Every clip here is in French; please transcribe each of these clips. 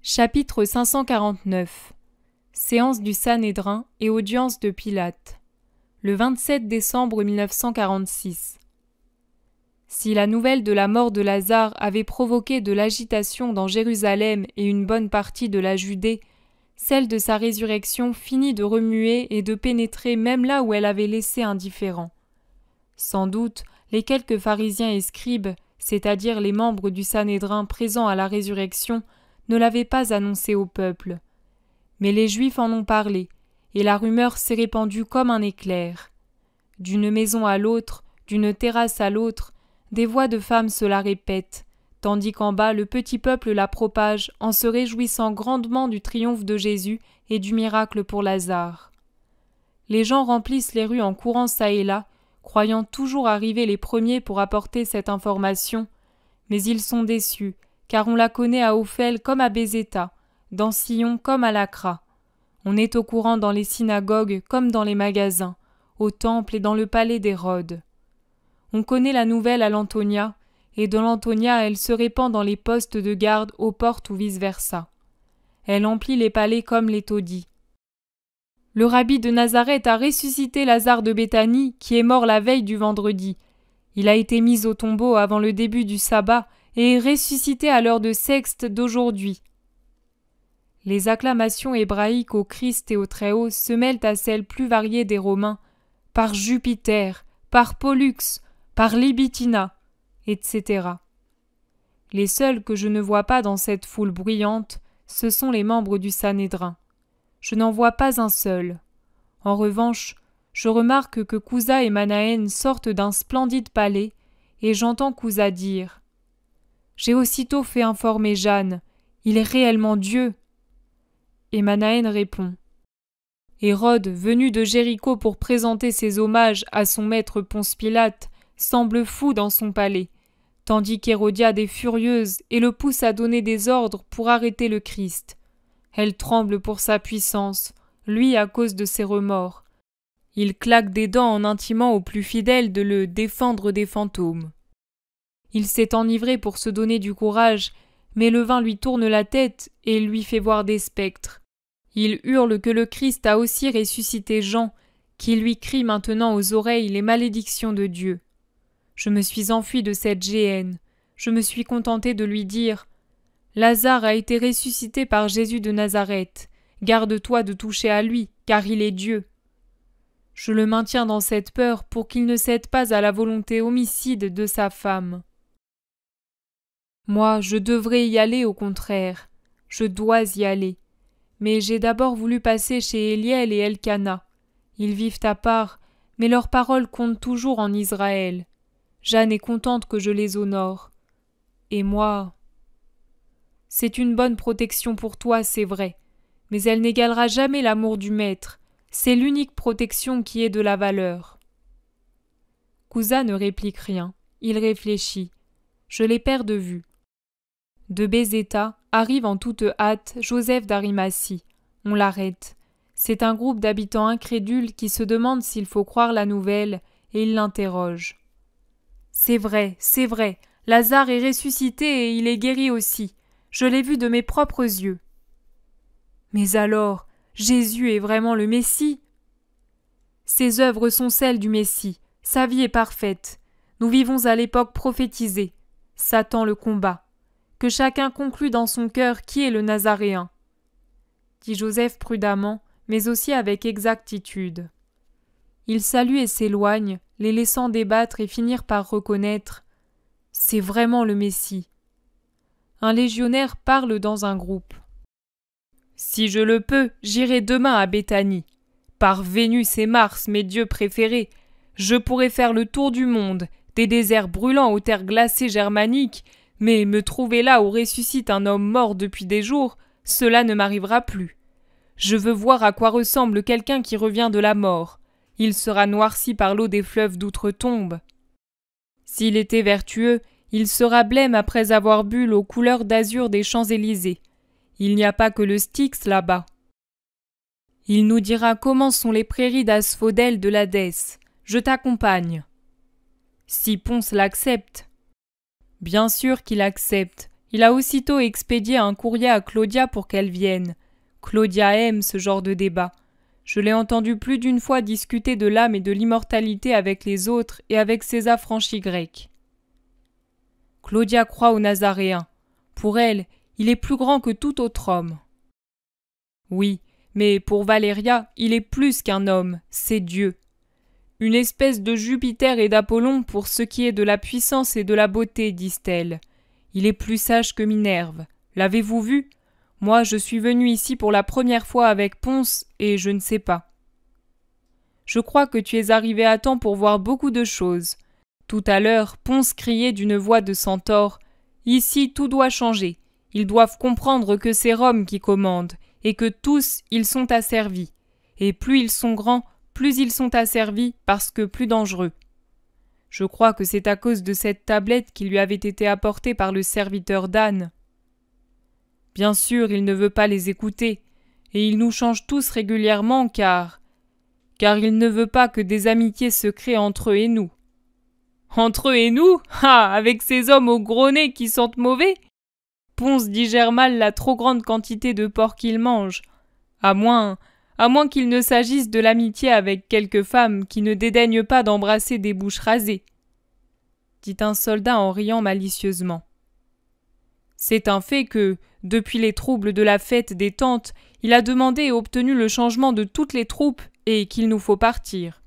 Chapitre 549. Séance du Sanhédrin et audience de Pilate. Le 27 décembre 1946. Si la nouvelle de la mort de Lazare avait provoqué de l'agitation dans Jérusalem et une bonne partie de la Judée, celle de sa résurrection finit de remuer et de pénétrer même là où elle avait laissé indifférent. Sans doute, les quelques pharisiens et scribes, c'est-à-dire les membres du Sanhédrin présents à la résurrection, ne l'avaient pas annoncé au peuple. Mais les Juifs en ont parlé, et la rumeur s'est répandue comme un éclair. D'une maison à l'autre, d'une terrasse à l'autre, des voix de femmes se la répètent, tandis qu'en bas le petit peuple la propage en se réjouissant grandement du triomphe de Jésus et du miracle pour Lazare. Les gens remplissent les rues en courant çà et là, croyant toujours arriver les premiers pour apporter cette information, mais ils sont déçus, car on la connaît à Ophel comme à Bézéta, dans Sion comme à Lacra. On est au courant dans les synagogues comme dans les magasins, au temple et dans le palais d'Hérode. On connaît la nouvelle à l'Antonia, et de l'Antonia elle se répand dans les postes de garde aux portes ou vice-versa. Elle emplit les palais comme les taudis. Le rabbi de Nazareth a ressuscité Lazare de Béthanie, qui est mort la veille du vendredi. Il a été mis au tombeau avant le début du sabbat et est ressuscité à l'heure de sexte d'aujourd'hui. Les acclamations hébraïques au Christ et au Très-Haut se mêlent à celles plus variées des Romains, par Jupiter, par Pollux, par Libitina, etc. Les seuls que je ne vois pas dans cette foule bruyante, ce sont les membres du Sanhédrin. Je n'en vois pas un seul. En revanche, je remarque que Couza et Manahen sortent d'un splendide palais, et j'entends Couza dire « J'ai aussitôt fait informer Jeanne, il est réellement Dieu !» Et Manahen répond « Hérode, venu de Jéricho pour présenter ses hommages à son maître Ponce Pilate, semble fou dans son palais, tandis qu'Hérodiade est furieuse et le pousse à donner des ordres pour arrêter le Christ. Elle tremble pour sa puissance, lui à cause de ses remords. Il claque des dents en intimant aux plus fidèles de le défendre des fantômes. Il s'est enivré pour se donner du courage, mais le vin lui tourne la tête et lui fait voir des spectres. Il hurle que le Christ a aussi ressuscité Jean, qui lui crie maintenant aux oreilles les malédictions de Dieu. Je me suis enfui de cette géhenne. Je me suis contenté de lui dire « Lazare a été ressuscité par Jésus de Nazareth. Garde-toi de toucher à lui, car il est Dieu. » Je le maintiens dans cette peur pour qu'il ne cède pas à la volonté homicide de sa femme. Moi, je devrais y aller au contraire. Je dois y aller. Mais j'ai d'abord voulu passer chez Éliel et Elkana. Ils vivent à part, mais leurs paroles comptent toujours en Israël. Jeanne est contente que je les honore. Et moi... C'est une bonne protection pour toi, c'est vrai, mais elle n'égalera jamais l'amour du maître. C'est l'unique protection qui ait de la valeur. Couza ne réplique rien. Il réfléchit. Je les perds de vue. De Bézéta arrive en toute hâte Joseph d'Arimathie. On l'arrête. C'est un groupe d'habitants incrédules qui se demandent s'il faut croire la nouvelle, et il l'interroge. C'est vrai, Lazare est ressuscité et il est guéri aussi. Je l'ai vu de mes propres yeux. Mais alors, Jésus est vraiment le Messie? Ses œuvres sont celles du Messie. Sa vie est parfaite. Nous vivons à l'époque prophétisée. Satan le combat. Que chacun conclue dans son cœur qui est le Nazaréen. Dit Joseph prudemment, mais aussi avec exactitude. Il salue et s'éloigne, les laissant débattre et finir par reconnaître « C'est vraiment le Messie ». Un légionnaire parle dans un groupe. « Si je le peux, j'irai demain à Béthanie. Par Vénus et Mars, mes dieux préférés, je pourrais faire le tour du monde, des déserts brûlants aux terres glacées germaniques, mais me trouver là où ressuscite un homme mort depuis des jours, cela ne m'arrivera plus. Je veux voir à quoi ressemble quelqu'un qui revient de la mort. Il sera noirci par l'eau des fleuves d'outre-tombe. S'il était vertueux, il sera blême après avoir bu l'eau couleur d'azur des Champs-Élysées. Il n'y a pas que le Styx là-bas. Il nous dira comment sont les prairies d'asphodèle de l'Hadès. Je t'accompagne. Si Ponce l'accepte. Bien sûr qu'il accepte. Il a aussitôt expédié un courrier à Claudia pour qu'elle vienne. Claudia aime ce genre de débat. Je l'ai entendu plus d'une fois discuter de l'âme et de l'immortalité avec les autres et avec ces affranchis grecs. Claudia croit au Nazaréen. Pour elle, il est plus grand que tout autre homme. Oui, mais pour Valéria, il est plus qu'un homme, c'est Dieu. Une espèce de Jupiter et d'Apollon pour ce qui est de la puissance et de la beauté, disent-elles. Il est plus sage que Minerve. L'avez-vous vu ? Moi, je suis venu ici pour la première fois avec Ponce, et je ne sais pas. Je crois que tu es arrivé à temps pour voir beaucoup de choses. Tout à l'heure, Ponce criait d'une voix de centaure « Ici, tout doit changer. Ils doivent comprendre que c'est Rome qui commande, et que tous, ils sont asservis. Et plus ils sont grands, plus ils sont asservis parce que plus dangereux. » Je crois que c'est à cause de cette tablette qui lui avait été apportée par le serviteur d'Anne. Bien sûr, il ne veut pas les écouter, et il nous change tous régulièrement car il ne veut pas que des amitiés se créent entre eux et nous. Entre eux et nous ? Ah, avec ces hommes au gros nez qui sentent mauvais ? Ponce digère mal la trop grande quantité de porc qu'il mange, à moins qu'il ne s'agisse de l'amitié avec quelques femmes qui ne dédaignent pas d'embrasser des bouches rasées, dit un soldat en riant malicieusement. C'est un fait que, depuis les troubles de la fête des tentes, il a demandé et obtenu le changement de toutes les troupes et qu'il nous faut partir.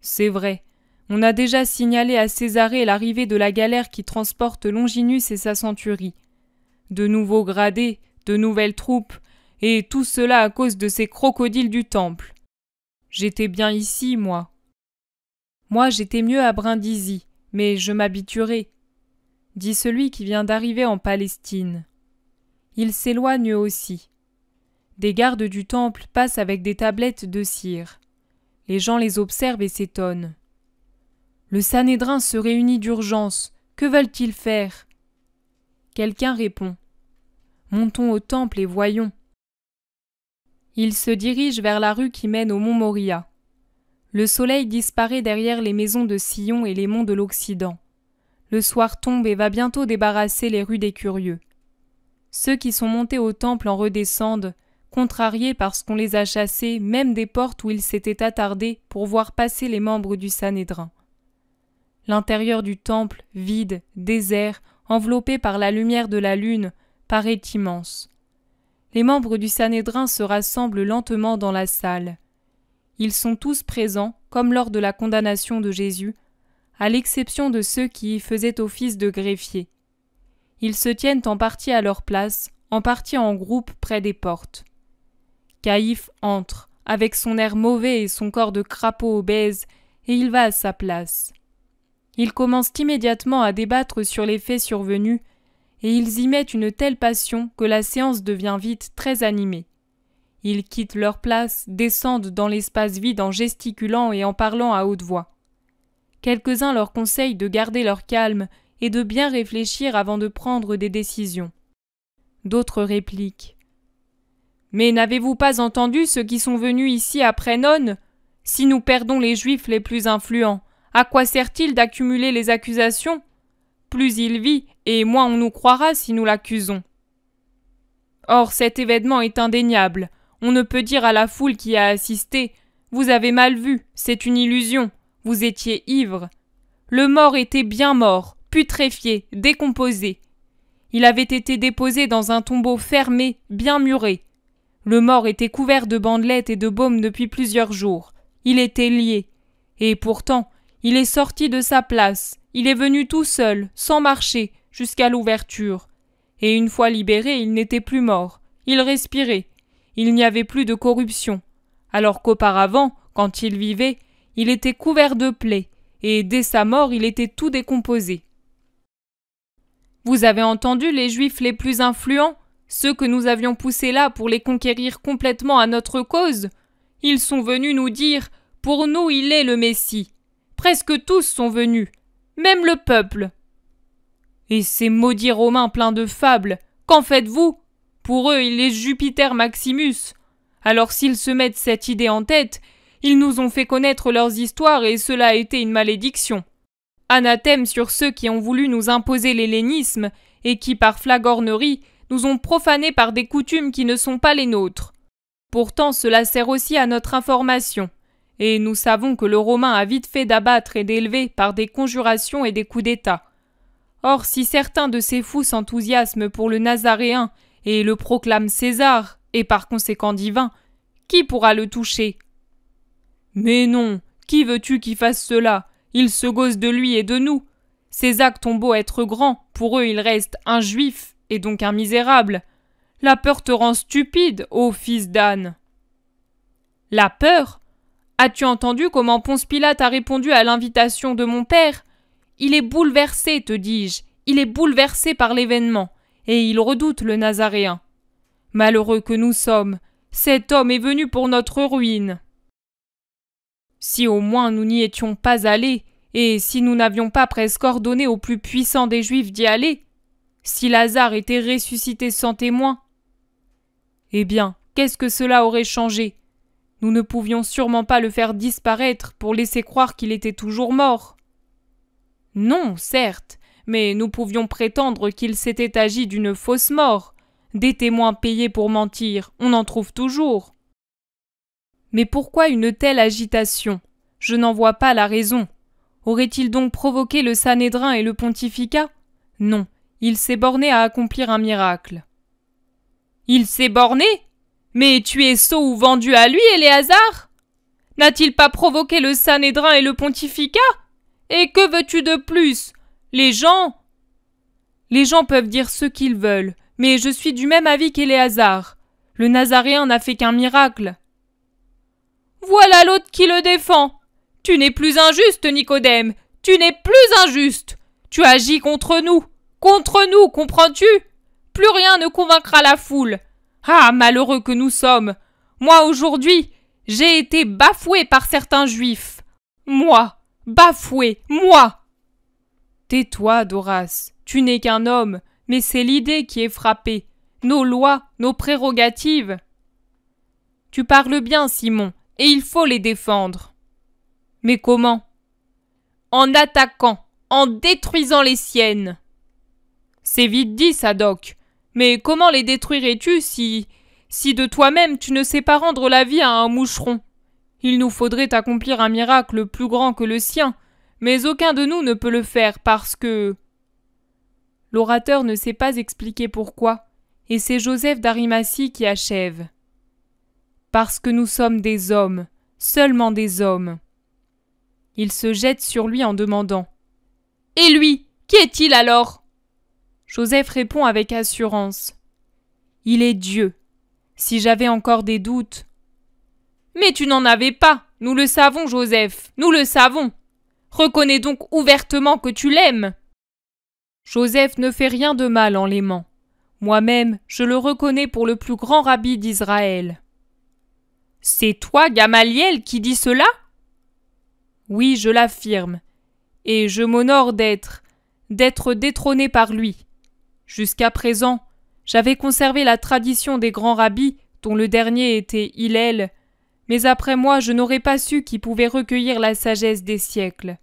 C'est vrai, on a déjà signalé à Césarée l'arrivée de la galère qui transporte Longinus et sa centurie. De nouveaux gradés, de nouvelles troupes, et tout cela à cause de ces crocodiles du temple. J'étais bien ici, moi. Moi, j'étais mieux à Brindisi, mais je m'habituerai, dit celui qui vient d'arriver en Palestine. Il s'éloigne aussi. Des gardes du temple passent avec des tablettes de cire. Les gens les observent et s'étonnent. Le Sanhédrin se réunit d'urgence. Que veulent-ils faire ? Quelqu'un répond. Montons au temple et voyons. Ils se dirigent vers la rue qui mène au mont Moria. Le soleil disparaît derrière les maisons de Sion et les monts de l'Occident. Le soir tombe et va bientôt débarrasser les rues des curieux. Ceux qui sont montés au temple en redescendent, contrariés parce qu'on les a chassés même des portes où ils s'étaient attardés pour voir passer les membres du Sanhédrin. L'intérieur du temple, vide, désert, enveloppé par la lumière de la lune, paraît immense. Les membres du Sanhédrin se rassemblent lentement dans la salle. Ils sont tous présents, comme lors de la condamnation de Jésus, à l'exception de ceux qui y faisaient office de greffiers. Ils se tiennent en partie à leur place, en partie en groupe près des portes. Caïphe entre, avec son air mauvais et son corps de crapaud obèse, et il va à sa place. Ils commencent immédiatement à débattre sur les faits survenus, et ils y mettent une telle passion que la séance devient vite très animée. Ils quittent leur place, descendent dans l'espace vide en gesticulant et en parlant à haute voix. Quelques-uns leur conseillent de garder leur calme et de bien réfléchir avant de prendre des décisions. D'autres répliquent. « Mais n'avez-vous pas entendu ceux qui sont venus ici après None ? Si nous perdons les Juifs les plus influents, à quoi sert-il d'accumuler les accusations ? Plus il vit, et moins on nous croira si nous l'accusons. Or cet événement est indéniable. On ne peut dire à la foule qui a assisté « Vous avez mal vu, c'est une illusion, vous étiez ivre ». Le mort était bien mort, putréfié, décomposé. Il avait été déposé dans un tombeau fermé, bien muré. Le mort était couvert de bandelettes et de baumes depuis plusieurs jours. Il était lié. Et pourtant, il est sorti de sa place. Il est venu tout seul, sans marcher, jusqu'à l'ouverture. Et une fois libéré, il n'était plus mort. Il respirait. Il n'y avait plus de corruption. Alors qu'auparavant, quand il vivait, il était couvert de plaies. Et dès sa mort, il était tout décomposé. Vous avez entendu les Juifs les plus influents, ceux que nous avions poussés là pour les conquérir complètement à notre cause? Ils sont venus nous dire « Pour nous, il est le Messie ». Presque tous sont venus, même le peuple. Et ces maudits Romains pleins de fables, qu'en faites-vous? Pour eux, il est Jupiter Maximus. Alors s'ils se mettent cette idée en tête, ils nous ont fait connaître leurs histoires et cela a été une malédiction. Anathème sur ceux qui ont voulu nous imposer l'hellénisme et qui, par flagornerie, nous ont profanés par des coutumes qui ne sont pas les nôtres. Pourtant, cela sert aussi à notre information, et nous savons que le Romain a vite fait d'abattre et d'élever par des conjurations et des coups d'État. Or, si certains de ces fous s'enthousiasment pour le Nazaréen et le proclament César, et par conséquent divin, qui pourra le toucher? Mais non, qui veux-tu qui fasse cela? Ils se gaussent de lui et de nous. Ces actes ont beau être grands, pour eux il reste un juif, et donc un misérable. La peur te rend stupide, ô fils d'âne. La peur? As-tu entendu comment Ponce Pilate a répondu à l'invitation de mon père? Il est bouleversé, te dis-je, il est bouleversé par l'événement, et il redoute le Nazaréen. Malheureux que nous sommes, cet homme est venu pour notre ruine. Si au moins nous n'y étions pas allés, et si nous n'avions pas presque ordonné au plus puissant des Juifs d'y aller, si Lazare était ressuscité sans témoin, eh bien, qu'est-ce que cela aurait changé? Nous ne pouvions sûrement pas le faire disparaître pour laisser croire qu'il était toujours mort. Non, certes, mais nous pouvions prétendre qu'il s'était agi d'une fausse mort. Des témoins payés pour mentir, on en trouve toujours. Mais pourquoi une telle agitation? Je n'en vois pas la raison. Aurait-il donc provoqué le Sanhédrin et le pontificat? Non, il s'est borné à accomplir un miracle. Il s'est borné? Mais tu es sot ou vendu à lui, Éléazar? N'a-t-il pas provoqué le Sanhédrin et le pontificat? Et que veux-tu de plus? Les gens peuvent dire ce qu'ils veulent, mais je suis du même avis qu'Éléazar. Le Nazaréen n'a fait qu'un miracle. Voilà l'autre qui le défend. Tu n'es plus injuste, Nicodème. Tu n'es plus injuste. Tu agis contre nous, comprends-tu? Plus rien ne convaincra la foule. Ah, malheureux que nous sommes. Moi, aujourd'hui, j'ai été bafoué par certains juifs. Moi, bafoué, moi. Tais-toi, Doras. Tu n'es qu'un homme, mais c'est l'idée qui est frappée. Nos lois, nos prérogatives. Tu parles bien, Simon, et il faut les défendre. Mais comment? En attaquant, en détruisant les siennes. C'est vite dit, Sadoc. Mais comment les détruirais-tu si de toi-même tu ne sais pas rendre la vie à un moucheron? Il nous faudrait accomplir un miracle plus grand que le sien, mais aucun de nous ne peut le faire parce que... L'orateur ne sait pas expliquer pourquoi, et c'est Joseph d'Arimathie qui achève. Parce que nous sommes des hommes, seulement des hommes. Il se jette sur lui en demandant « Et lui, qui est-il alors ?» Joseph répond avec assurance « Il est Dieu. Si j'avais encore des doutes... » Mais tu n'en avais pas, nous le savons, Joseph, nous le savons. Reconnais donc ouvertement que tu l'aimes. Joseph ne fait rien de mal en l'aimant. Moi-même, je le reconnais pour le plus grand rabbi d'Israël. C'est toi, Gamaliel, qui dis cela? Oui, je l'affirme, et je m'honore d'être détrôné par lui. Jusqu'à présent, j'avais conservé la tradition des grands rabbis, dont le dernier était Hillel, mais après moi je n'aurais pas su qui pouvait recueillir la sagesse des siècles.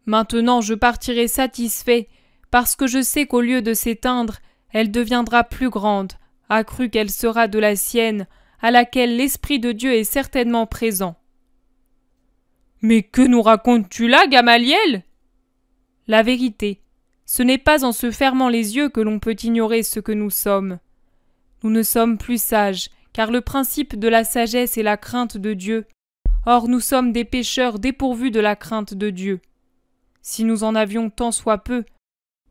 Maintenant je partirai satisfait, parce que je sais qu'au lieu de s'éteindre, elle deviendra plus grande, accrue qu'elle sera de la sienne, à laquelle l'Esprit de Dieu est certainement présent. Mais que nous racontes-tu là, Gamaliel? La vérité, ce n'est pas en se fermant les yeux que l'on peut ignorer ce que nous sommes. Nous ne sommes plus sages, car le principe de la sagesse est la crainte de Dieu. Or nous sommes des pécheurs dépourvus de la crainte de Dieu. Si nous en avions tant soit peu,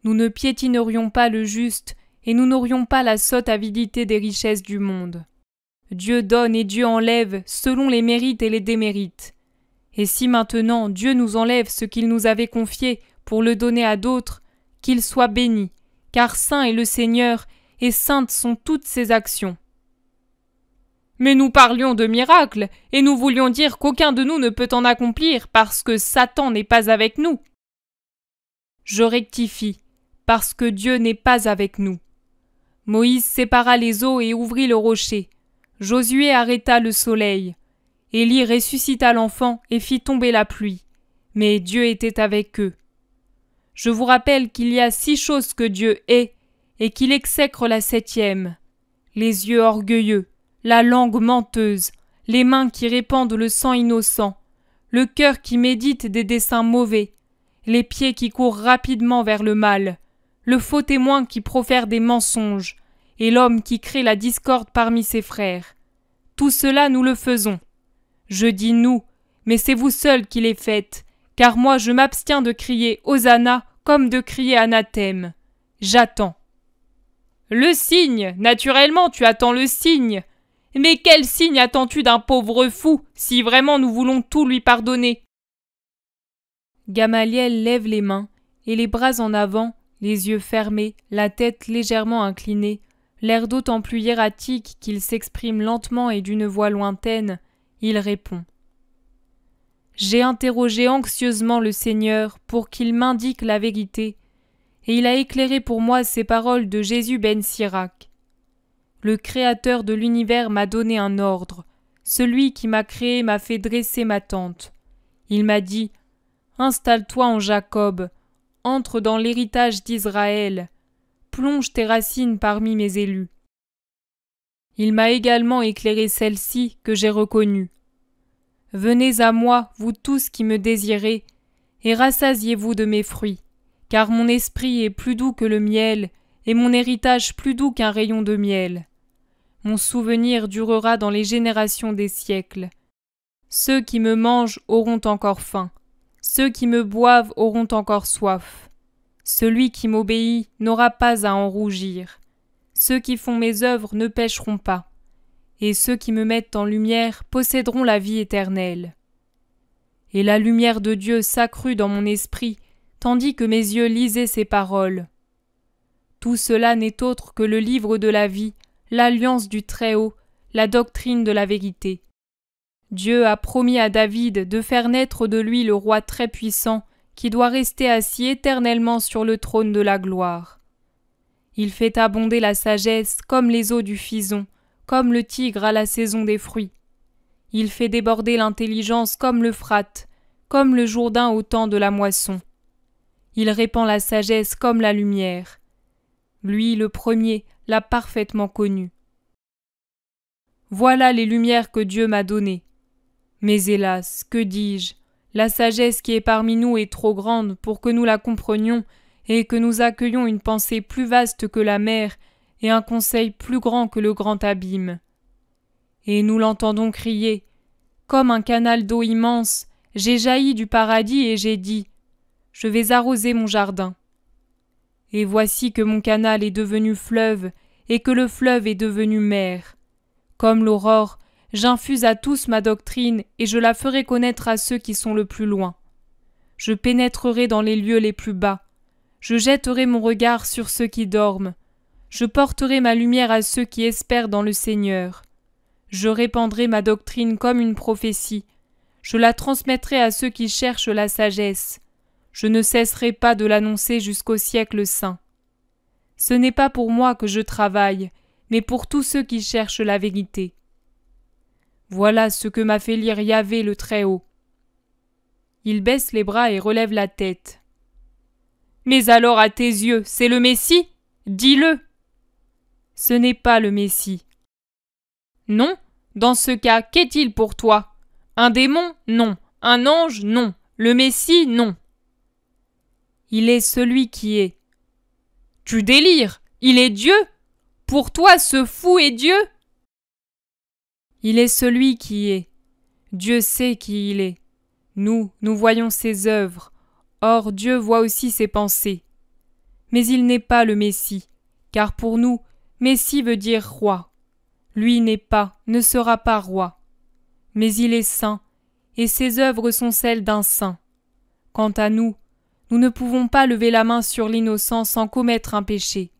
nous ne piétinerions pas le juste, et nous n'aurions pas la sotte avidité des richesses du monde. Dieu donne et Dieu enlève selon les mérites et les démérites. Et si maintenant Dieu nous enlève ce qu'il nous avait confié pour le donner à d'autres, qu'il soit béni, car saint est le Seigneur, et saintes sont toutes ses actions. Mais nous parlions de miracles, et nous voulions dire qu'aucun de nous ne peut en accomplir parce que Satan n'est pas avec nous. Je rectifie, parce que Dieu n'est pas avec nous. Moïse sépara les eaux et ouvrit le rocher. Josué arrêta le soleil. Élie ressuscita l'enfant et fit tomber la pluie. Mais Dieu était avec eux. Je vous rappelle qu'il y a 6 choses que Dieu est et qu'il exècre la 7e. Les yeux orgueilleux, la langue menteuse, les mains qui répandent le sang innocent, le cœur qui médite des desseins mauvais, les pieds qui courent rapidement vers le mal, le faux témoin qui profère des mensonges, et l'homme qui crée la discorde parmi ses frères. Tout cela nous le faisons. Je dis nous, mais c'est vous seuls qui les faites, car moi je m'abstiens de crier Hosanna comme de crier anathème. J'attends. Le signe, naturellement tu attends le signe. Mais quel signe attends-tu d'un pauvre fou, si vraiment nous voulons tout lui pardonner? Gamaliel lève les mains, et les bras en avant, les yeux fermés, la tête légèrement inclinée, l'air d'autant plus hiératique qu'il s'exprime lentement et d'une voix lointaine, il répond. J'ai interrogé anxieusement le Seigneur pour qu'il m'indique la vérité, et il a éclairé pour moi ces paroles de Jésus ben Sirac. Le Créateur de l'univers m'a donné un ordre. Celui qui m'a créé m'a fait dresser ma tente. Il m'a dit « Installe-toi en Jacob, entre dans l'héritage d'Israël, plonge tes racines parmi mes élus. » Il m'a également éclairé celle-ci que j'ai reconnue. « Venez à moi, vous tous qui me désirez, et rassasiez-vous de mes fruits, car mon esprit est plus doux que le miel, et mon héritage plus doux qu'un rayon de miel. Mon souvenir durera dans les générations des siècles. Ceux qui me mangent auront encore faim. Ceux qui me boivent auront encore soif. Celui qui m'obéit n'aura pas à en rougir. Ceux qui font mes œuvres ne pécheront pas. Et ceux qui me mettent en lumière posséderont la vie éternelle. Et la lumière de Dieu s'accrut dans mon esprit, tandis que mes yeux lisaient ces paroles. Tout cela n'est autre que le livre de la vie, l'alliance du Très-Haut, la doctrine de la vérité. Dieu a promis à David de faire naître de lui le roi très-puissant qui doit rester assis éternellement sur le trône de la gloire. Il fait abonder la sagesse comme les eaux du Fison, comme le Tigre à la saison des fruits. Il fait déborder l'intelligence comme l'Euphrate, comme le Jourdain au temps de la moisson. Il répand la sagesse comme la lumière. Lui, le premier, l'a parfaitement connu. Voilà les lumières que Dieu m'a données. Mais hélas, que dis-je, la sagesse qui est parmi nous est trop grande pour que nous la comprenions et que nous accueillions une pensée plus vaste que la mer et un conseil plus grand que le grand abîme. Et nous l'entendons crier, comme un canal d'eau immense, j'ai jailli du paradis et j'ai dit, je vais arroser mon jardin. Et voici que mon canal est devenu fleuve et que le fleuve est devenu mer. Comme l'aurore, j'infuse à tous ma doctrine et je la ferai connaître à ceux qui sont le plus loin. Je pénétrerai dans les lieux les plus bas. Je jetterai mon regard sur ceux qui dorment. Je porterai ma lumière à ceux qui espèrent dans le Seigneur. Je répandrai ma doctrine comme une prophétie. Je la transmettrai à ceux qui cherchent la sagesse. Je ne cesserai pas de l'annoncer jusqu'au siècle saint. Ce n'est pas pour moi que je travaille, mais pour tous ceux qui cherchent la vérité. Voilà ce que m'a fait lire Yahvé le Très-Haut. Il baisse les bras et relève la tête. Mais alors à tes yeux, c'est le Messie? Dis-le. Ce n'est pas le Messie. Non? Dans ce cas, qu'est-il pour toi? Un démon? Non. Un ange? Non. Le Messie? Non. Il est celui qui est. Tu délires! Il est Dieu! Pour toi, ce fou est Dieu? Il est celui qui est. Dieu sait qui il est. Nous voyons ses œuvres. Or, Dieu voit aussi ses pensées. Mais il n'est pas le Messie, car pour nous, Messie veut dire roi. Lui n'est pas, ne sera pas roi. Mais il est saint, et ses œuvres sont celles d'un saint. Quant à nous, nous ne pouvons pas lever la main sur l'innocent sans commettre un péché.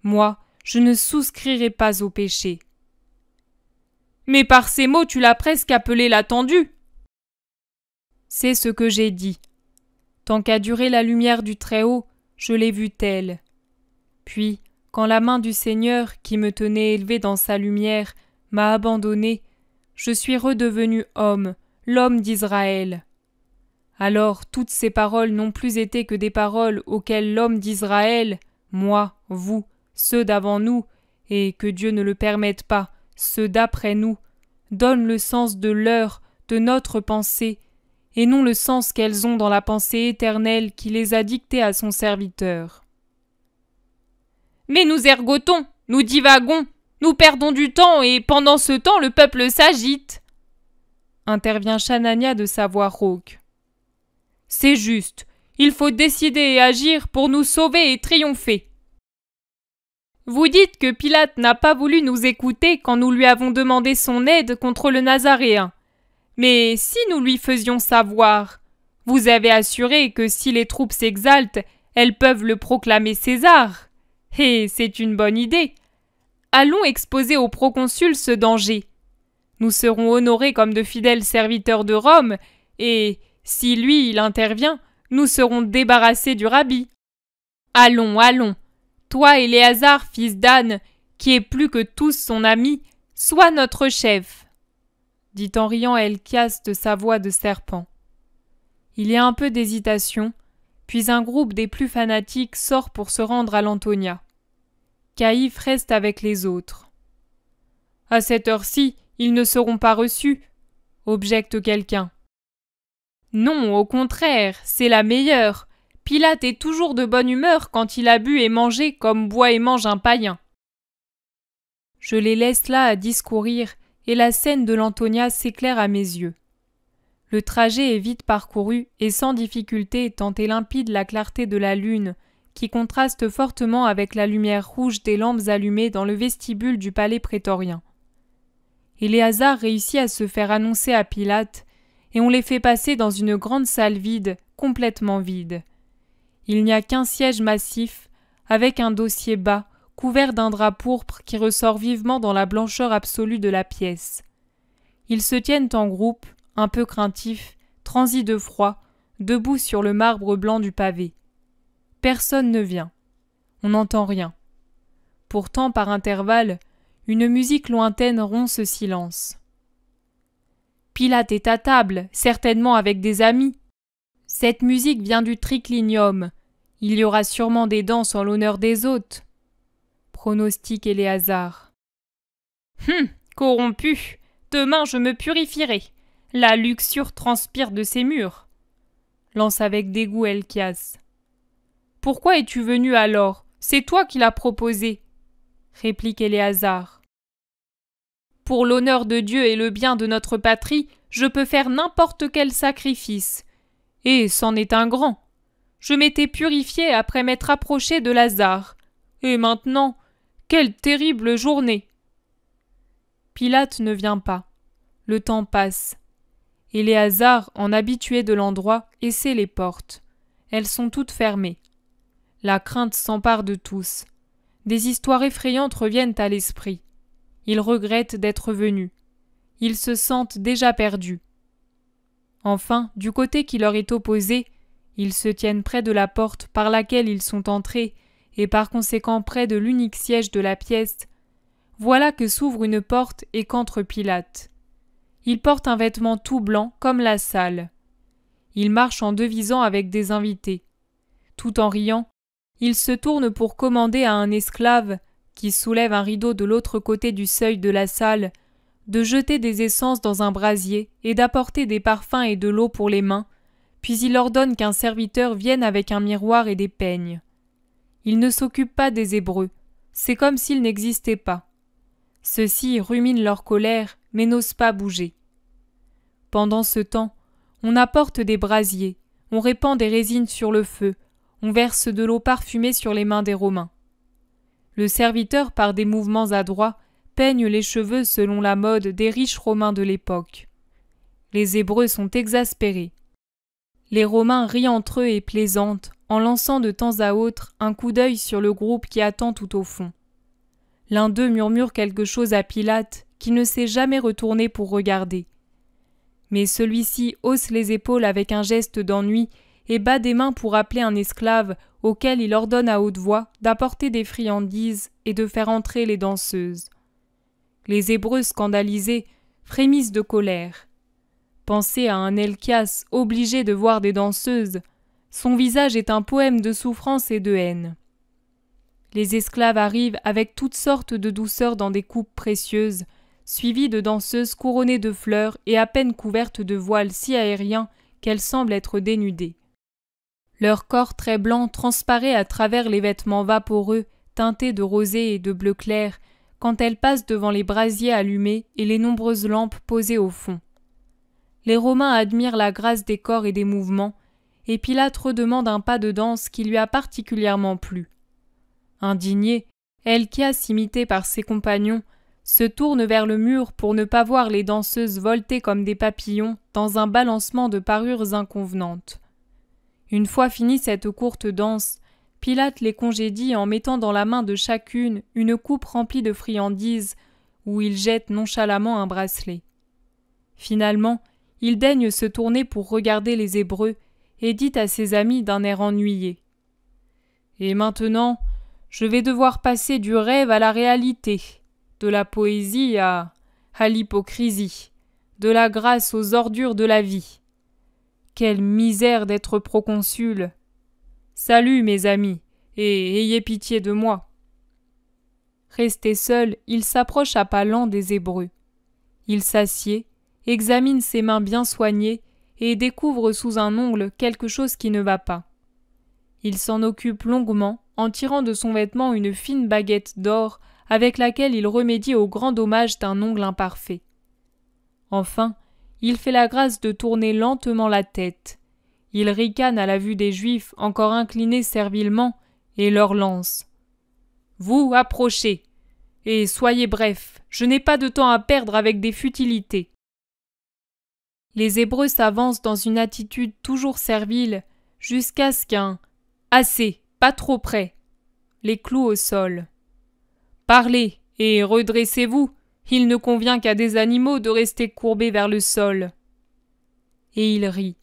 Moi, je ne souscrirai pas au péché. Mais par ces mots, tu l'as presque appelé l'attendu. C'est ce que j'ai dit. Tant qu'a duré la lumière du Très-Haut, je l'ai vue telle. Puis, quand la main du Seigneur, qui me tenait élevé dans sa lumière, m'a abandonné, je suis redevenu homme, l'homme d'Israël. Alors toutes ces paroles n'ont plus été que des paroles auxquelles l'homme d'Israël, moi, vous, ceux d'avant nous, et que Dieu ne le permette pas, ceux d'après nous, donnent le sens de leur, de notre pensée, et non le sens qu'elles ont dans la pensée éternelle qui les a dictées à son serviteur. Mais nous ergotons, nous divagons, nous perdons du temps, et pendant ce temps le peuple s'agite. Intervient Chanania de sa voix rauque. C'est juste, il faut décider et agir pour nous sauver et triompher. Vous dites que Pilate n'a pas voulu nous écouter quand nous lui avons demandé son aide contre le Nazaréen. Mais si nous lui faisions savoir, vous avez assuré que si les troupes s'exaltent, elles peuvent le proclamer César. Et c'est une bonne idée. Allons exposer au proconsul ce danger. Nous serons honorés comme de fidèles serviteurs de Rome, et, si lui il intervient, nous serons débarrassés du rabbi. Allons, allons. Toi, Éléazar, fils d'Anne, qui est plus que tous son ami, sois notre chef, dit en riant Helkias de sa voix de serpent. Il y a un peu d'hésitation, puis un groupe des plus fanatiques sort pour se rendre à l'Antonia. Caïphe reste avec les autres. À cette heure-ci, ils ne seront pas reçus, objecte quelqu'un. Non, au contraire, c'est la meilleure. Pilate est toujours de bonne humeur quand il a bu et mangé comme boit et mange un païen. Je les laisse là à discourir, et la scène de l'Antonia s'éclaire à mes yeux. Le trajet est vite parcouru et sans difficulté tant est limpide la clarté de la lune, qui contraste fortement avec la lumière rouge des lampes allumées dans le vestibule du palais prétorien. Éléazar réussit à se faire annoncer à Pilate, et on les fait passer dans une grande salle vide, complètement vide. Il n'y a qu'un siège massif, avec un dossier bas, couvert d'un drap pourpre qui ressort vivement dans la blancheur absolue de la pièce. Ils se tiennent en groupe, un peu craintifs, transis de froid, debout sur le marbre blanc du pavé. Personne ne vient. On n'entend rien. Pourtant, par intervalles, une musique lointaine rompt ce silence. Pilate est à table, certainement avec des amis. Cette musique vient du triclinium. Il y aura sûrement des danses en l'honneur des hôtes. Pronostique Éléazar. Corrompu. Demain je me purifierai. La luxure transpire de ses murs. Lance avec dégoût Helkias. Pourquoi es-tu venu alors? C'est toi qui l'as proposé, réplique Éléazar. Pour l'honneur de Dieu et le bien de notre patrie, je peux faire n'importe quel sacrifice. Et c'en est un grand. Je m'étais purifié après m'être approché de Lazare. Et maintenant, quelle terrible journée! Pilate ne vient pas. Le temps passe. Éléazar, en habitué de l'endroit, essaie les portes. Elles sont toutes fermées. La crainte s'empare de tous. Des histoires effrayantes reviennent à l'esprit. Ils regrettent d'être venus. Ils se sentent déjà perdus. Enfin, du côté qui leur est opposé, ils se tiennent près de la porte par laquelle ils sont entrés et par conséquent près de l'unique siège de la pièce. Voilà que s'ouvre une porte et qu'entre Pilate. Il porte un vêtement tout blanc comme la salle. Il marche en devisant avec des invités. Tout en riant, il se tourne pour commander à un esclave, qui soulève un rideau de l'autre côté du seuil de la salle, de jeter des essences dans un brasier et d'apporter des parfums et de l'eau pour les mains, puis il ordonne qu'un serviteur vienne avec un miroir et des peignes. Il ne s'occupe pas des Hébreux, c'est comme s'ils n'existaient pas. Ceux-ci ruminent leur colère, mais n'osent pas bouger. Pendant ce temps, on apporte des brasiers, on répand des résines sur le feu, on verse de l'eau parfumée sur les mains des Romains. Le serviteur, par des mouvements adroits, peigne les cheveux selon la mode des riches Romains de l'époque. Les Hébreux sont exaspérés. Les Romains rient entre eux et plaisantent, en lançant de temps à autre un coup d'œil sur le groupe qui attend tout au fond. L'un d'eux murmure quelque chose à Pilate, qui ne s'est jamais retourné pour regarder. Mais celui-ci hausse les épaules avec un geste d'ennui et bat des mains pour appeler un esclave auquel il ordonne à haute voix d'apporter des friandises et de faire entrer les danseuses. Les Hébreux scandalisés frémissent de colère. Pensez à un Helkias obligé de voir des danseuses. Son visage est un poème de souffrance et de haine. Les esclaves arrivent avec toutes sortes de douceurs dans des coupes précieuses, suivies de danseuses couronnées de fleurs et à peine couvertes de voiles si aériens qu'elles semblent être dénudées. Leur corps très blanc transparaît à travers les vêtements vaporeux, teintés de rosé et de bleu clair, quand elles passent devant les brasiers allumés et les nombreuses lampes posées au fond. Les Romains admirent la grâce des corps et des mouvements, et Pilate redemande un pas de danse qui lui a particulièrement plu. Indigné, Helkias, imité par ses compagnons, se tourne vers le mur pour ne pas voir les danseuses volter comme des papillons dans un balancement de parures inconvenantes. Une fois finie cette courte danse, Pilate les congédie en mettant dans la main de chacune une coupe remplie de friandises où il jette nonchalamment un bracelet. Finalement, il daigne se tourner pour regarder les Hébreux et dit à ses amis d'un air ennuyé : « Et maintenant, je vais devoir passer du rêve à la réalité, de la poésie à l'hypocrisie, de la grâce aux ordures de la vie. Quelle misère d'être proconsul! Salut, mes amis, et ayez pitié de moi. » Resté seul, il s'approche à pas lents des Hébreux. Il s'assied, examine ses mains bien soignées et découvre sous un ongle quelque chose qui ne va pas. Il s'en occupe longuement en tirant de son vêtement une fine baguette d'or avec laquelle il remédie au grand dommage d'un ongle imparfait. Enfin, il fait la grâce de tourner lentement la tête. Il ricane à la vue des Juifs encore inclinés servilement et leur lance : « Vous, approchez, et soyez brefs, je n'ai pas de temps à perdre avec des futilités. » Les Hébreux s'avancent dans une attitude toujours servile jusqu'à ce qu'un « Assez, pas trop près » les cloue au sol. « Parlez et redressez-vous, il ne convient qu'à des animaux de rester courbés vers le sol. » Et il rit.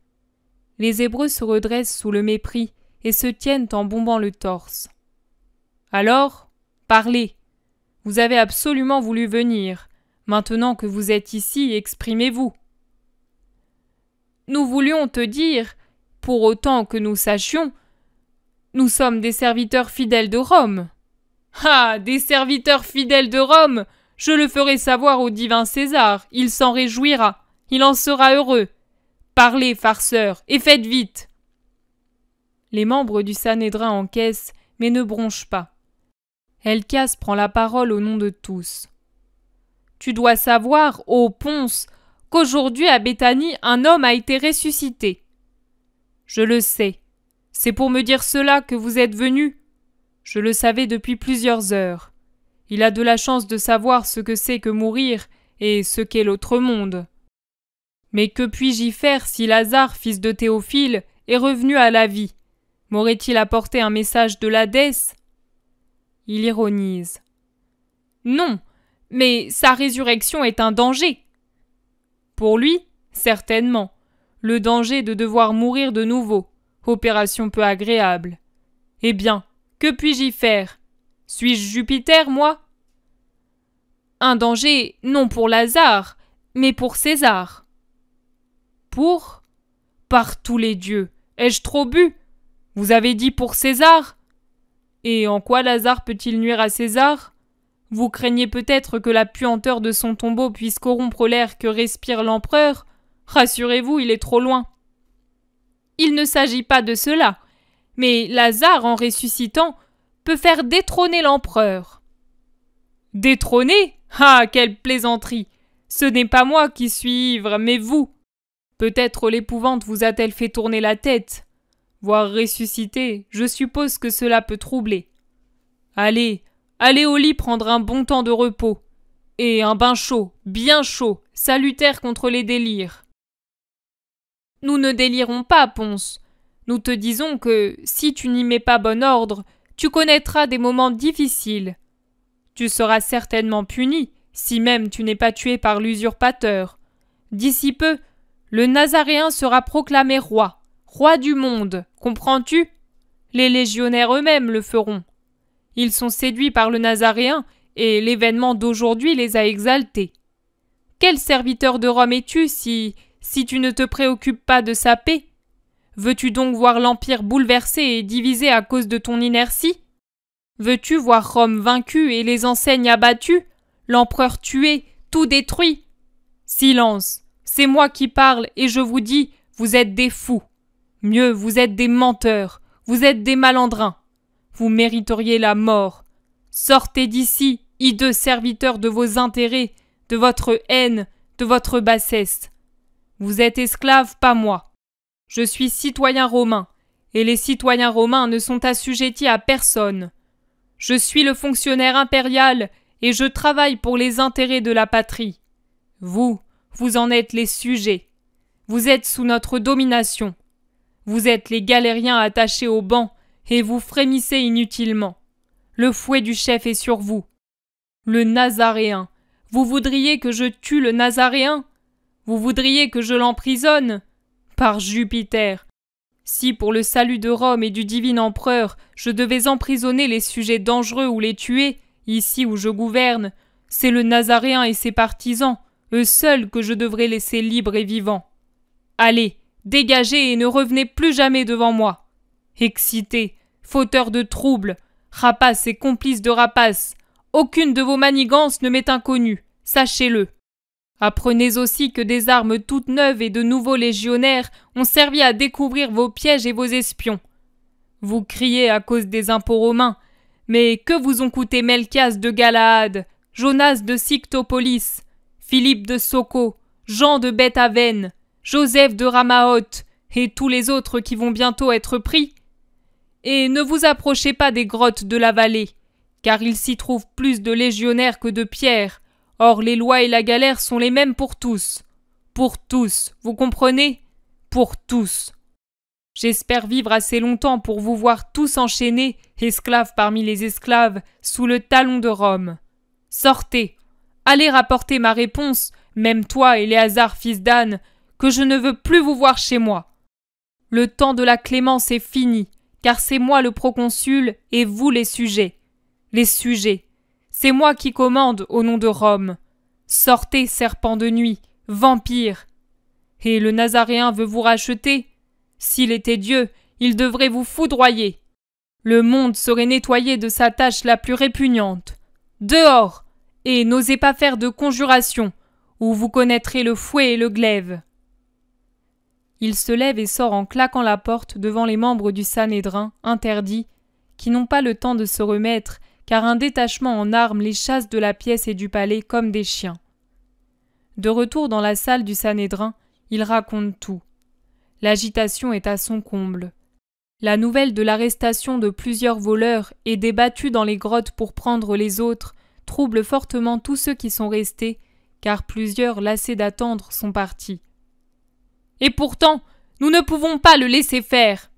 Les Hébreux se redressent sous le mépris et se tiennent en bombant le torse. « Alors, parlez. Vous avez absolument voulu venir. Maintenant que vous êtes ici, exprimez-vous. » « Nous voulions te dire, pour autant que nous sachions, nous sommes des serviteurs fidèles de Rome. »« Ah, des serviteurs fidèles de Rome ! Je le ferai savoir au divin César, il s'en réjouira, il en sera heureux. Parlez, farceurs, et faites vite !» Les membres du Sanhédrin encaissent, mais ne bronchent pas. Helkias prend la parole au nom de tous. « Tu dois savoir, ô Ponce, qu'aujourd'hui à Béthanie un homme a été ressuscité. »« Je le sais. C'est pour me dire cela que vous êtes venu. Je le savais depuis plusieurs heures. Il a de la chance de savoir ce que c'est que mourir et ce qu'est l'autre monde. Mais que puis-je y faire si Lazare, fils de Théophile, est revenu à la vie? M'aurait-il apporté un message de l'Hadès ?» Il ironise. « Non, mais sa résurrection est un danger. » Pour lui, certainement. Le danger de devoir mourir de nouveau. Opération peu agréable. Eh bien, que puis-je y faire? Suis-je Jupiter, moi? Un danger, non pour Lazare, mais pour César. Pour? Par tous les dieux, ai-je trop bu? Vous avez dit pour César? Et en quoi Lazare peut-il nuire à César? Vous craignez peut-être que la puanteur de son tombeau puisse corrompre l'air que respire l'empereur? Rassurez-vous, il est trop loin. Il ne s'agit pas de cela, mais Lazare, en ressuscitant, peut faire détrôner l'empereur. Détrôner? Ah, quelle plaisanterie! Ce n'est pas moi qui suis ivre, mais vous. Peut-être l'épouvante vous a-t-elle fait tourner la tête. Voir ressusciter, je suppose que cela peut troubler. Allez, allez au lit prendre un bon temps de repos. Et un bain chaud, bien chaud, salutaire contre les délires. Nous ne délirons pas, Ponce. Nous te disons que, si tu n'y mets pas bon ordre, tu connaîtras des moments difficiles. Tu seras certainement puni, si même tu n'es pas tué par l'usurpateur. D'ici peu, le Nazaréen sera proclamé roi, roi du monde, comprends-tu? Les légionnaires eux-mêmes le feront. Ils sont séduits par le Nazaréen, et l'événement d'aujourd'hui les a exaltés. Quel serviteur de Rome es-tu si tu ne te préoccupes pas de sa paix? Veux-tu donc voir l'Empire bouleversé et divisé à cause de ton inertie? Veux-tu voir Rome vaincue et les enseignes abattues, l'empereur tué, tout détruit? Silence, c'est moi qui parle et je vous dis, vous êtes des fous. Mieux, vous êtes des menteurs, vous êtes des malandrins. Vous mériteriez la mort. Sortez d'ici, hideux serviteurs de vos intérêts, de votre haine, de votre bassesse. Vous êtes esclaves, pas moi. Je suis citoyen romain, et les citoyens romains ne sont assujettis à personne. Je suis le fonctionnaire impérial, et je travaille pour les intérêts de la patrie. Vous en êtes les sujets. Vous êtes sous notre domination. Vous êtes les galériens attachés au banc, et vous frémissez inutilement. Le fouet du chef est sur vous. Le Nazaréen. Vous voudriez que je tue le Nazaréen? Vous voudriez que je l'emprisonne? Par Jupiter! Si pour le salut de Rome et du divin empereur, je devais emprisonner les sujets dangereux ou les tuer, ici où je gouverne, c'est le Nazaréen et ses partisans, eux seuls que je devrais laisser libres et vivants. Allez, dégagez et ne revenez plus jamais devant moi. Excités, fauteurs de troubles, rapaces et complices de rapaces, aucune de vos manigances ne m'est inconnue, sachez-le. Apprenez aussi que des armes toutes neuves et de nouveaux légionnaires ont servi à découvrir vos pièges et vos espions. Vous criez à cause des impôts romains, mais que vous ont coûté Melchias de Galaad, Jonas de Sictopolis, Philippe de Soko, Jean de Beth-Aven, Joseph de Ramaoth et tous les autres qui vont bientôt être pris? Et ne vous approchez pas des grottes de la vallée, car il s'y trouve plus de légionnaires que de pierres. Or les lois et la galère sont les mêmes pour tous. Pour tous, vous comprenez? Pour tous. J'espère vivre assez longtemps pour vous voir tous enchaînés, esclaves parmi les esclaves, sous le talon de Rome. Sortez, allez rapporter ma réponse, même toi, Éléazar, fils d'Anne, que je ne veux plus vous voir chez moi. Le temps de la clémence est fini, car c'est moi le proconsul et vous les sujets. Les sujets. C'est moi qui commande au nom de Rome. Sortez, serpents de nuit, vampires. Et le Nazaréen veut vous racheter? S'il était Dieu, il devrait vous foudroyer. Le monde serait nettoyé de sa tâche la plus répugnante. Dehors! Et n'osez pas faire de conjuration, ou vous connaîtrez le fouet et le glaive. Il se lève et sort en claquant la porte devant les membres du Sanhédrin, interdits, qui n'ont pas le temps de se remettre, car un détachement en armes les chasse de la pièce et du palais comme des chiens. De retour dans la salle du Sanhédrin, il raconte tout. L'agitation est à son comble. La nouvelle de l'arrestation de plusieurs voleurs et débattue dans les grottes pour prendre les autres trouble fortement tous ceux qui sont restés, car plusieurs, lassés d'attendre, sont partis. « Et pourtant, nous ne pouvons pas le laisser faire !»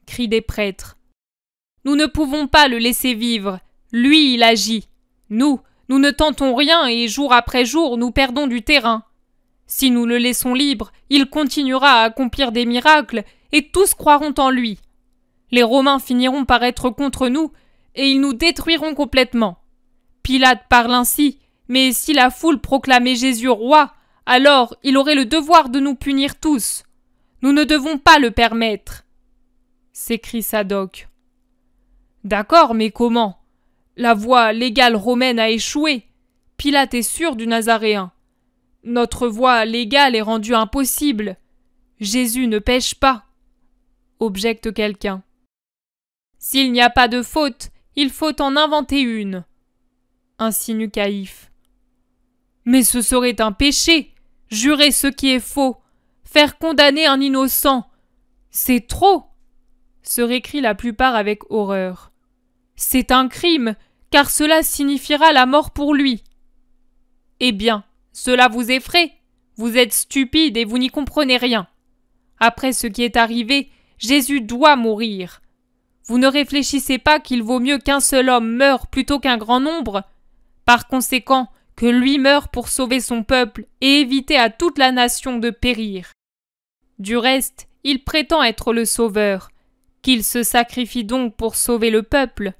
crient des prêtres. « Nous ne pouvons pas le laisser vivre. Lui, il agit. Nous ne tentons rien et jour après jour, nous perdons du terrain. Si nous le laissons libre, il continuera à accomplir des miracles et tous croiront en lui. Les Romains finiront par être contre nous et ils nous détruiront complètement. Pilate parle ainsi, mais si la foule proclamait Jésus roi, alors il aurait le devoir de nous punir tous. Nous ne devons pas le permettre. » s'écrie Sadoc. « D'accord, mais comment ? La voie légale romaine a échoué. Pilate est sûr du Nazaréen. Notre voie légale est rendue impossible. Jésus ne pêche pas, » objecte quelqu'un. « S'il n'y a pas de faute, il faut en inventer une, » insinue Caïphe. « Mais ce serait un péché, jurer ce qui est faux, faire condamner un innocent. C'est trop, » se récrient la plupart avec horreur. « C'est un crime, car cela signifiera la mort pour lui. » Eh bien, cela vous effraie. Vous êtes stupide et vous n'y comprenez rien. Après ce qui est arrivé, Jésus doit mourir. Vous ne réfléchissez pas qu'il vaut mieux qu'un seul homme meure plutôt qu'un grand nombre? Par conséquent, que lui meure pour sauver son peuple et éviter à toute la nation de périr. Du reste, il prétend être le sauveur. Qu'il se sacrifie donc pour sauver le peuple.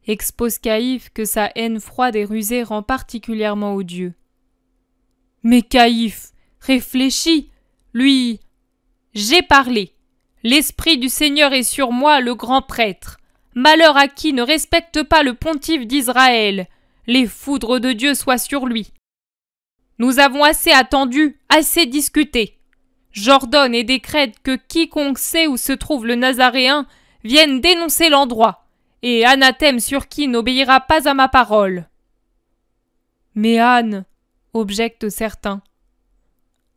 Expose Caïphe que sa haine froide et rusée rend particulièrement odieux. Mais Caïphe, réfléchis, lui... J'ai parlé. L'esprit du Seigneur est sur moi, le grand prêtre. Malheur à qui ne respecte pas le pontife d'Israël. Les foudres de Dieu soient sur lui. Nous avons assez attendu, assez discuté. J'ordonne et décrète que quiconque sait où se trouve le Nazaréen vienne dénoncer l'endroit, et anathème sur qui n'obéira pas à ma parole. Mais Anne, objectent certains.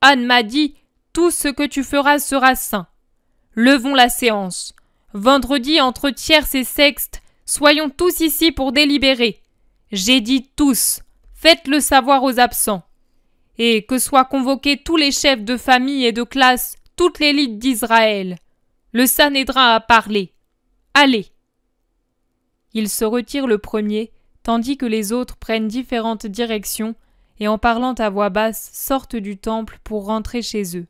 Anne m'a dit, tout ce que tu feras sera saint. Levons la séance. Vendredi entre tierce et sexte, soyons tous ici pour délibérer. J'ai dit tous, faites-le savoir aux absents. Et que soient convoqués tous les chefs de famille et de classe, toute l'élite d'Israël. Le Sanhédrin a parlé. Allez. Il se retire le premier, tandis que les autres prennent différentes directions et en parlant à voix basse sortent du temple pour rentrer chez eux.